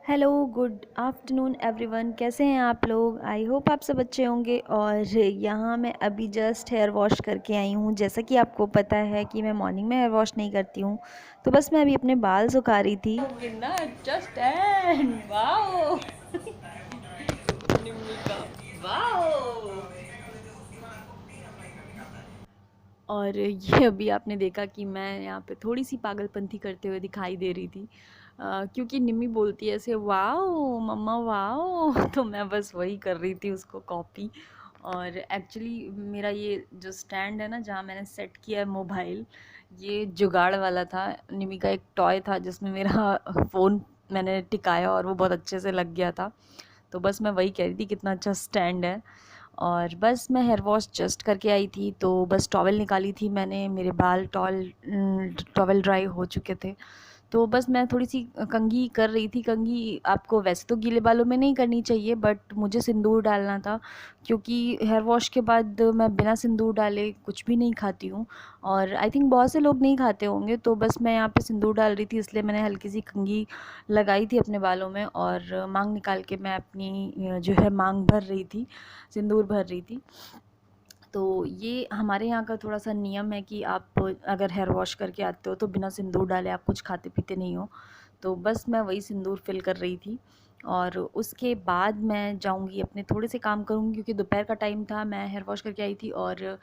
Hello, good afternoon everyone. कैसे हैं आप लोग? आई होप आप सब अच्छे होंगे। और यहाँ मैं अभी जस्ट हेयर वॉश करके आई हूँ। जैसा कि आपको पता है कि मैं मॉर्निंग में हेयर वॉश नहीं करती हूँ, तो बस मैं अभी अपने बाल सुखा रही थी। Just and wow wow. और ये अभी आपने देखा कि मैं यहाँ पे थोड़ी सी पागलपंती करते हुए दिखाई दे रही थी, क्योंकि निम्मी बोलती है ऐसे वाओ मम्मा वाओ तो मैं बस वही कर रही थी, उसको कॉपी। और एक्चुअली मेरा ये जो स्टैंड है ना, जहाँ मैंने सेट किया है मोबाइल, ये जुगाड़ वाला था। निम्मी का एक टॉय था जिसमें मेरा फ़ोन मैंने टिकाया और वो बहुत अच्छे से लग गया था। तो बस मैं वही कह रही थी कितना अच्छा स्टैंड है। और बस मैं हेयर वॉश जस्ट करके आई थी, तो बस टॉवल निकाली थी मैंने। मेरे बाल टॉवल ड्राई हो चुके थे, तो बस मैं थोड़ी सी कंघी कर रही थी। कंघी आपको वैसे तो गीले बालों में नहीं करनी चाहिए, बट मुझे सिंदूर डालना था, क्योंकि हेयर वॉश के बाद मैं बिना सिंदूर डाले कुछ भी नहीं खाती हूँ। और आई थिंक बहुत से लोग नहीं खाते होंगे, तो बस मैं यहाँ पे सिंदूर डाल रही थी, इसलिए मैंने हल्की सी कंघी लगाई थी अपने बालों में। और मांग निकाल के मैं अपनी जो है मांग भर रही थी, सिंदूर भर रही थी। तो ये हमारे यहाँ का थोड़ा सा नियम है कि आप अगर हेयर वॉश करके आते हो तो बिना सिंदूर डाले आप कुछ खाते पीते नहीं हो। तो बस मैं वही सिंदूर फिल कर रही थी, और उसके बाद मैं जाऊंगी अपने थोड़े से काम करूंगी, क्योंकि दोपहर का टाइम था, मैं हेयर वॉश करके आई थी और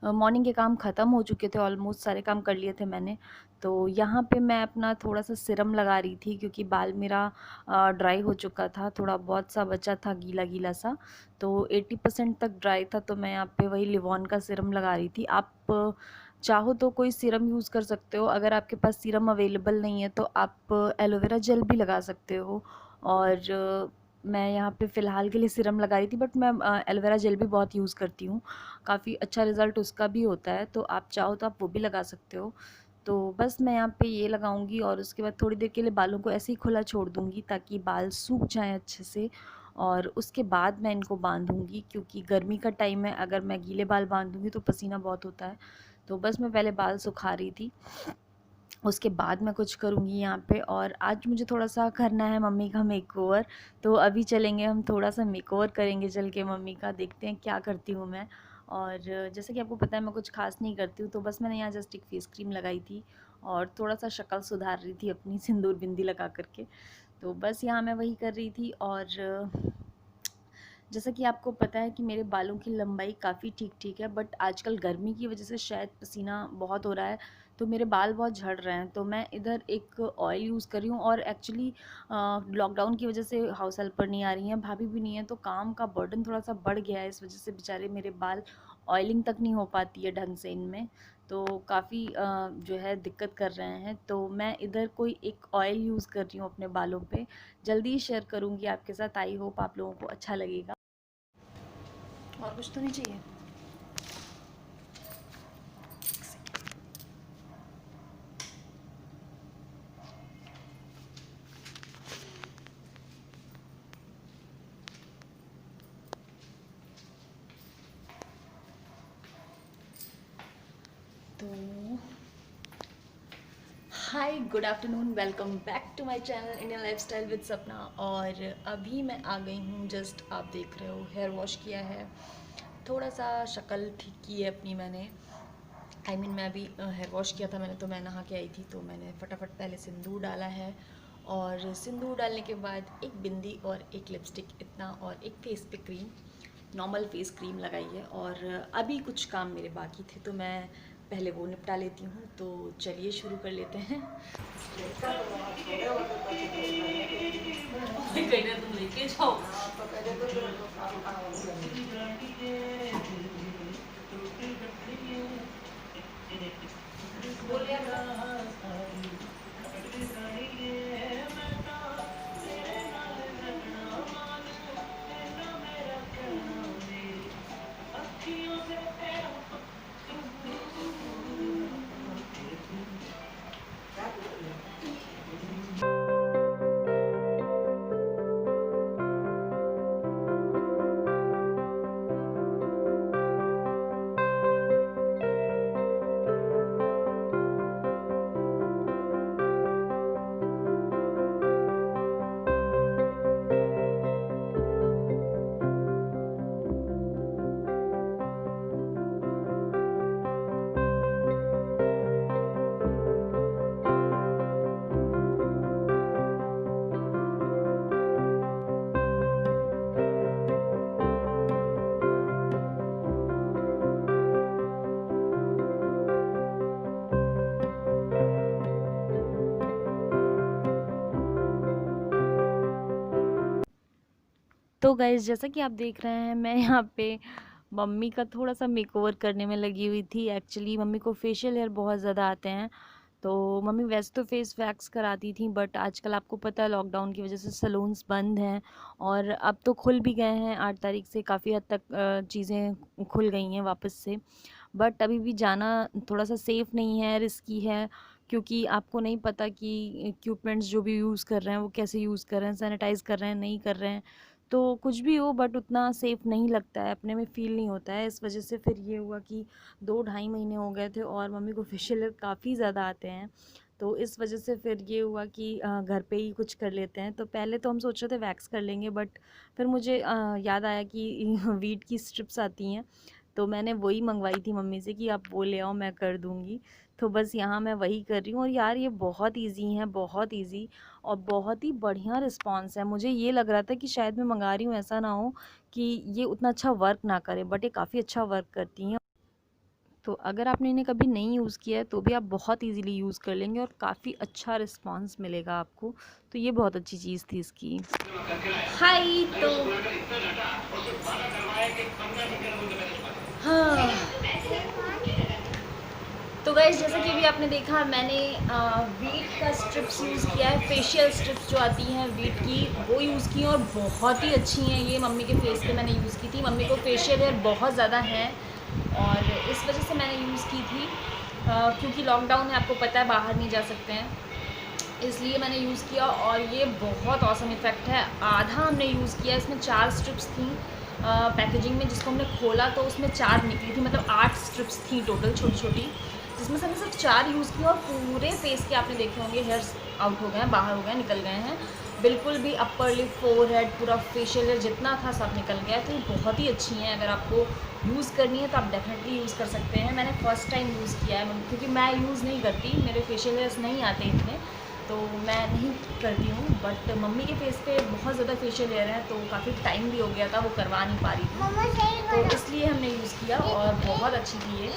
मॉर्निंग के काम ख़त्म हो चुके थे, ऑलमोस्ट सारे काम कर लिए थे मैंने। तो यहाँ पे मैं अपना थोड़ा सा सिरम लगा रही थी, क्योंकि बाल मेरा ड्राई हो चुका था, थोड़ा बहुत सा बचा था गीला गीला सा। तो 80% तक ड्राई था, तो मैं यहाँ पे वही लिवॉन का सीरम लगा रही थी। आप चाहो तो कोई सीरम यूज़ कर सकते हो, अगर आपके पास सीरम अवेलेबल नहीं है तो आप एलोवेरा जेल भी लगा सकते हो। और मैं यहाँ पे फ़िलहाल के लिए सीरम लगा रही थी, बट मैं एलोवेरा जेल भी बहुत यूज़ करती हूँ, काफ़ी अच्छा रिज़ल्ट उसका भी होता है, तो आप चाहो तो आप वो भी लगा सकते हो। तो बस मैं यहाँ पे ये लगाऊंगी और उसके बाद थोड़ी देर के लिए बालों को ऐसे ही खुला छोड़ दूँगी, ताकि बाल सूख जाएँ अच्छे से। और उसके बाद मैं इनको बांधूँगी, क्योंकि गर्मी का टाइम है, अगर मैं गीले बाल बांधूँगी तो पसीना बहुत होता है। तो बस मैं पहले बाल सुखा रही थी, उसके बाद मैं कुछ करूँगी यहाँ पे। और आज मुझे थोड़ा सा करना है मम्मी का मेकओवर, तो अभी चलेंगे हम थोड़ा सा मेकओवर करेंगे चल के मम्मी का, देखते हैं क्या करती हूँ मैं। और जैसे कि आपको पता है मैं कुछ खास नहीं करती हूँ, तो बस मैंने यहाँ जस्ट एक फेस क्रीम लगाई थी और थोड़ा सा शक्ल सुधार रही थी अपनी सिंदूर बिंदी लगा करके। तो बस यहाँ मैं वही कर रही थी। और जैसा कि आपको पता है कि मेरे बालों की लंबाई काफ़ी ठीक ठीक है, बट आजकल गर्मी की वजह से शायद पसीना बहुत हो रहा है, तो मेरे बाल बहुत झड़ रहे हैं। तो मैं इधर एक ऑयल यूज़ कर रही हूँ, और एक्चुअली लॉकडाउन की वजह से हाउस हेल्पर नहीं आ रही हैं, भाभी भी नहीं है, तो काम का बर्डन थोड़ा सा बढ़ गया है, इस वजह से बेचारे मेरे बाल ऑयलिंग तक नहीं हो पाती है ढंग से इनमें। तो काफ़ी जो है दिक्कत कर रहे हैं, तो मैं इधर कोई एक ऑयल यूज़ कर रही हूँ अपने बालों पे, जल्दी ही शेयर करूँगी आपके साथ। आई होप आप लोगों को अच्छा लगेगा। और कुछ तो नहीं चाहिए? तो hi, good afternoon, welcome back to my channel Indian lifestyle with Sapna. और अभी मैं आ गई हूँ, जस्ट आप देख रहे हो हेयर वॉश किया है, थोड़ा सा शक्ल ठीक की है अपनी मैंने। मैं अभी हेयर वॉश किया था मैंने, तो मैं नहा के आई थी, तो मैंने फटाफट पहले सिंदूर डाला है। और सिंदूर डालने के बाद एक बिंदी और एक लिपस्टिक इतना, और एक फेस पे क्रीम, नॉर्मल फेस क्रीम लगाई है। और अभी कुछ काम मेरे बाकी थे, तो मैं पहले वो निपटा लेती हूँ। तो चलिए शुरू कर लेते हैं। कहीं ना तुम लेके जाओ। तो गाइज़ जैसा कि आप देख रहे हैं मैं यहाँ पे मम्मी का थोड़ा-सा मेकओवर करने में लगी हुई थी। एक्चुअली मम्मी को फेशियल हेयर बहुत ज़्यादा आते हैं, तो मम्मी वैसे तो फेस वैक्स कराती थी, बट आजकल आपको पता है लॉकडाउन की वज़ह से सैलून्स बंद हैं और अब तो खुल भी गए हैं। 8 तारीख से काफ़ी हद तक चीज़ें खुल गई हैं वापस से। बट अभी भी जाना थोड़ा-सा सेफ़ नहीं है, रिस्की है, क्योंकि आपको नहीं पता कि इक्विपमेंट्स जो भी यूज़ कर रहे हैं वो कैसे यूज़ कर रहे हैं, सैनिटाइज़ कर रहे हैं, नहीं कर रहे हैं। तो कुछ भी हो बट उतना सेफ़ नहीं लगता है, अपने में फ़ील नहीं होता है। इस वज़ह से फिर ये हुआ कि 2 ढाई महीने हो गए थे और मम्मी को फेशियल हेयर काफ़ी ज़्यादा आते हैं। तो इस वज़ह से फिर ये हुआ कि घर पे ही कुछ कर लेते हैं। तो पहले तो हम सोच रहे थे वैक्स कर लेंगे, बट फिर मुझे याद आया कि वीट की स्ट्रिप्स आती हैं, तो मैंने वही मंगवाई थी मम्मी से कि आप वो ले आओ, मैं कर दूँगी। तो बस यहाँ मैं वही कर रही हूँ और यार ये बहुत ईज़ी है, बहुत ईज़ी और बहुत ही बढ़िया रिस्पॉन्स है। मुझे ये लग रहा था कि शायद मैं मँगा रही हूँ, ऐसा ना हो कि ये उतना अच्छा वर्क ना करे, बट ये काफ़ी अच्छा वर्क करती हैं। तो अगर आपने इन्हें कभी नहीं यूज़ किया है तो भी आप बहुत ईज़िली यूज़ कर लेंगे और काफ़ी अच्छा रिस्पॉन्स मिलेगा आपको। तो ये बहुत अच्छी चीज़ थी इसकी। हाय तो हाँ, तो गाइस जैसा कि अभी आपने देखा मैंने वीट का स्ट्रिप्स यूज़ किया है, फेशियल स्ट्रिप्स जो आती हैं वीट की वो यूज़ की हैं और बहुत ही अच्छी हैं। ये मम्मी के फेस पे मैंने यूज़ की थी। मम्मी को फेशियल हेयर बहुत ज़्यादा हैं और इस वजह से मैंने यूज़ की थी, क्योंकि लॉकडाउन है, आपको पता है बाहर नहीं जा सकते हैं, इसलिए मैंने यूज़ किया और ये बहुत ऑसम इफ़ेक्ट है। आधा हमने यूज़ किया, इसमें 4 स्ट्रिप्स थी पैकेजिंग में, जिसको हमने खोला तो उसमें 4 निकली थी, मतलब 8 स्ट्रिप्स थी टोटल छोटी-छोटी, जिसमें से हमने सिर्फ 4 यूज़ किया और पूरे फेस के आपने देखे होंगे हेयर्स आउट हो गए हैं, बाहर हो गए हैं, निकल गए हैं। बिल्कुल भी अपर लिप, फोरहेड, पूरा फेशियल हेयर जितना था सब निकल गया है। तो ये बहुत ही अच्छी हैं, अगर आपको यूज़ करनी है तो आप डेफिनेटली यूज़ कर सकते हैं। मैंने फ़र्स्ट टाइम यूज़ किया है क्योंकि मैं यूज़ नहीं करती, मेरे फेशियल हेयर्स नहीं आते इतने, तो मैं नहीं करती हूँ। बट मम्मी के फेस पे बहुत ज़्यादा फेशियल हेयर है, तो काफ़ी टाइम भी हो गया था, वो करवा नहीं पा रही थी, तो इसलिए हमने यूज़ किया और बहुत अच्छी थी ये।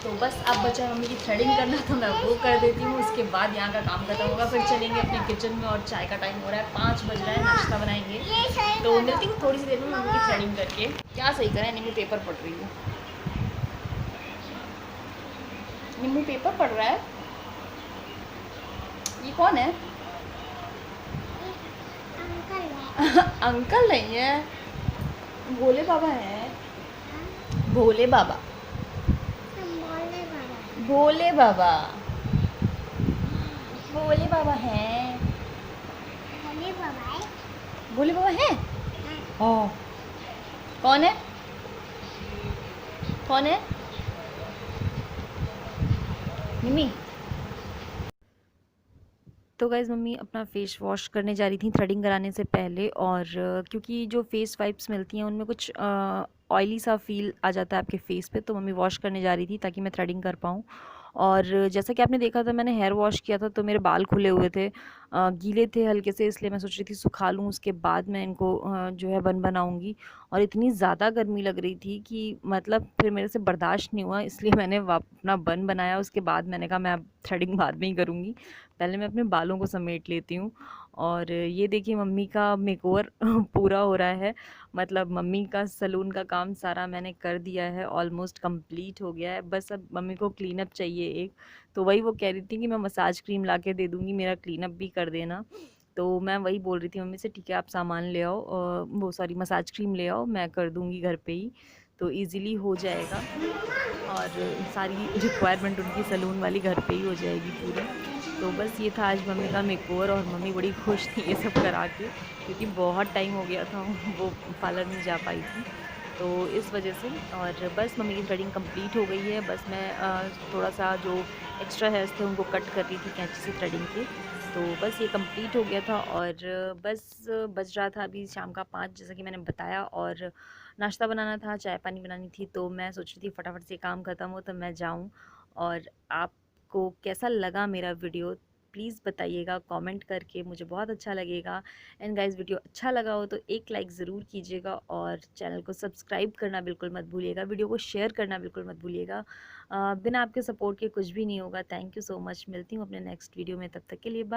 तो बस अब बचा मम्मी की थ्रेडिंग करना, तो मैं वो कर देती हूँ, उसके बाद यहाँ का काम खत्म होगा, फिर चलेंगे अपने किचन में और चाय का टाइम हो रहा है, 5 बज रहा है, नाश्ता बनाएंगे। तो मिलती हूँ थोड़ी सी देर में मम्मी की थ्रेडिंग करके। क्या सही करें, नींबू पेपर पढ़ रही हूँ, नींबू पेपर पढ़ रहा है। ये कौन है? अंकल नहीं है, भोले बाबा हैं, भोले बाबा, भोले बाबा, भोले बाबा हैं, भोले बाबा हैं। हाँ, कौन है, कौन है? मिमी। तो गाइज़ मम्मी अपना फ़ेस वॉश करने जा रही थी थ्रेडिंग कराने से पहले, और क्योंकि जो फ़ेस वाइप्स मिलती हैं उनमें कुछ ऑयली सा फ़ील आ जाता है आपके फ़ेस पे, तो मम्मी वॉश करने जा रही थी ताकि मैं थ्रेडिंग कर पाऊँ। और जैसा कि आपने देखा था मैंने हेयर वॉश किया था तो मेरे बाल खुले हुए थे, गीले थे हल्के से, इसलिए मैं सोच रही थी सुखा लूँ, उसके बाद मैं इनको जो है बन बनाऊँगी। और इतनी ज़्यादा गर्मी लग रही थी कि मतलब फिर मेरे से बर्दाश्त नहीं हुआ, इसलिए मैंने अपना बन बनाया। उसके बाद मैंने कहा मैं अब थ्रेडिंग बाद में ही करूँगी, पहले मैं अपने बालों को समेट लेती हूँ। और ये देखिए मम्मी का मेकओवर पूरा हो रहा है, मतलब मम्मी का सैलून का काम सारा मैंने कर दिया है, ऑलमोस्ट कंप्लीट हो गया है, बस अब मम्मी को क्लीन अप चाहिए एक। तो वही वो कह रही थी कि मैं मसाज क्रीम ला के दे दूँगी, मेरा क्लीन अप भी कर देना। तो मैं वही बोल रही थी मम्मी से, ठीक है आप सामान ले आओ, वो सॉरी मसाज क्रीम ले आओ, मैं कर दूँगी घर पे ही, तो ईज़िली हो जाएगा और सारी रिक्वायरमेंट उनकी सैलून वाली घर पे ही हो जाएगी पूरी। तो बस ये था आज मम्मी का मेकओवर और मम्मी बड़ी खुश थी ये सब करा के, क्योंकि बहुत टाइम हो गया था वो पार्लर नहीं जा पाई थी, तो इस वजह से। और बस मम्मी की थ्रेडिंग कंप्लीट हो गई है, बस मैं थोड़ा सा जो एक्स्ट्रा हेयर्स थे उनको कट कर रही थी कैंची से थ्रेडिंग के, तो बस ये कंप्लीट हो गया था। और बस बज रहा था अभी शाम का 5, जैसा कि मैंने बताया, और नाश्ता बनाना था, चाय पानी बनानी थी, तो मैं सोच रही थी फटाफट से काम ख़त्म हो तो मैं जाऊँ। और आपको कैसा लगा मेरा वीडियो प्लीज़ बताइएगा कमेंट करके, मुझे बहुत अच्छा लगेगा। एंड गाइस वीडियो अच्छा लगा हो तो एक लाइक ज़रूर कीजिएगा और चैनल को सब्सक्राइब करना बिल्कुल मत भूलिएगा, वीडियो को शेयर करना बिल्कुल मत भूलिएगा। बिना आपके सपोर्ट के कुछ भी नहीं होगा। थैंक यू सो मच, मिलती हूँ अपने नेक्स्ट वीडियो में, तब तक के लिए बाय।